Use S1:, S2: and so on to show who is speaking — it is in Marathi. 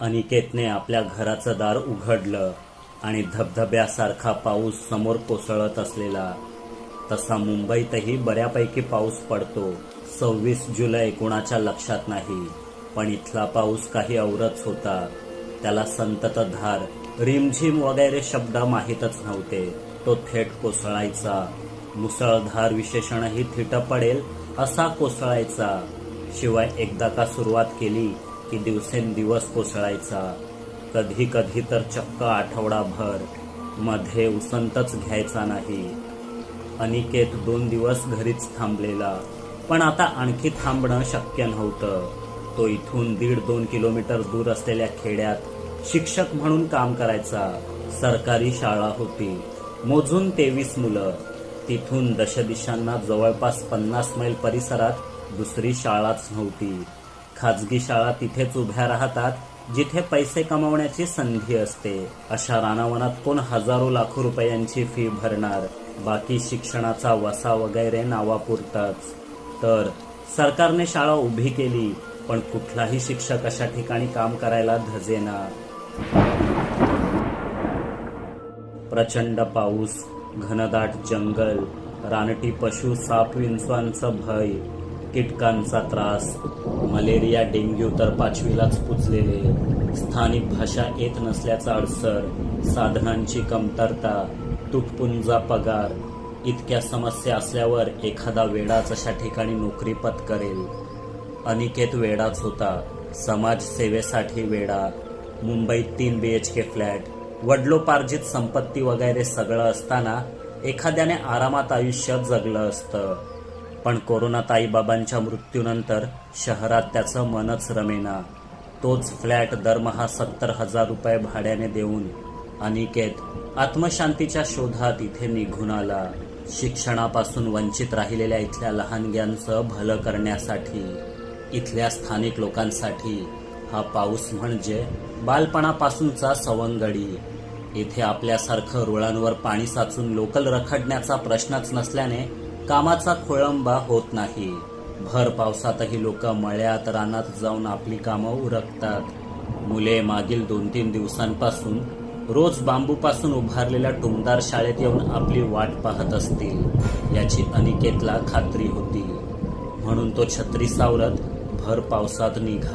S1: अनिकेतने आपल्या घराचं दार उघडलं आणि धबधब्यासारखा पाऊस समोर कोसळत असलेला. तसा मुंबईतही बऱ्यापैकी पाऊस पडतो. 26 जुलै कोणाच्या लक्षात नाही, पण इथला पाऊस काही औरच होता. त्याला संततधार, रिमझिम वगैरे शब्द माहीतच नव्हते. तो थेट कोसळायचा. मुसळधार विशेषणही थिट पडेल असा कोसळायचा. शिवाय एकदा का सुरुवात केली की दिवसेंदिवस कोसळायचा. कधी कधी तर चक्क आठवडाभर. मध्ये उसंतच घ्यायचा नाही. अनिकेत 2 दिवस घरीच थांबलेला, पण आता आणखी थांबणं शक्य नव्हतं. तो इथून 1.5-2 किलोमीटर दूर असलेल्या खेड्यात शिक्षक म्हणून काम करायचा. सरकारी शाळा होती, मोजून 23 मुलं. तिथून दशदिशांना जवळपास 50 मैल परिसरात दुसरी शाळाच नव्हती. खाजगी शाळा तिथेच उभ्या राहतात जिथे पैसे कमावण्याची संधी असते. अशा रानावनात कोण हजारो लाखो रुपयांची फी भरणार? बाकी शिक्षणाचा वसा वगैरे नावापुरताच. तर सरकारने शाळा उभी केली, पण कुठलाही शिक्षक अशा ठिकाणी काम करायला धजेना. प्रचंड पाऊस, घनदाट जंगल, रानटी पशु, साप विंचवांचं भय, कीटकांचा त्रास, मलेरिया डेंग्यू तर 5वीलाच पुजलेले, स्थानिक भाषा येत नसल्याचा अडसर, साधनांची कमतरता, तुटपुंजा पगार. इतक्या समस्या असल्यावर एखादा वेडाच अशा ठिकाणी नोकरी पत्करेल. अनिकेत वेडाच होता. समाजसेवेसाठी वेडा. मुंबईत 3 BHK फ्लॅट, वडिलोपार्जित संपत्ती वगैरे सगळं असताना एखाद्याने आरामात आयुष्य जगलं असतं. पण कोरोनात आईबाबांच्या मृत्यूनंतर शहरात त्याचं मनच रमेना. तोच फ्लॅट दरमहा 70,000 रुपये भाड्याने देऊन अनिकेत आत्मशांतीच्या शोधात इथे निघून आला. शिक्षणापासून वंचित राहिलेल्या इथल्या लहानग्यांचं भलं करण्यासाठी. इथल्या स्थानिक लोकांसाठी हा पाऊस म्हणजे बालपणापासूनचा सवंगडी. इथे आपल्यासारखं रुळांवर पाणी साचून लोकल रखडण्याचा प्रश्नच नसल्याने कामाचा खोळंबा होत नाही. भर पावसातही लोक मळ्यात रानात जाऊन आपली कामं उरकतात. मुले मागील 2-3 दिवसांपासून रोज बांबूपासून उभारलेल्या टुमदार शाळेत येऊन आपली वाट पाहत असतील याची अनिकेतला खात्री होती. म्हणून तो छत्री सावरत भर पावसात निघाला.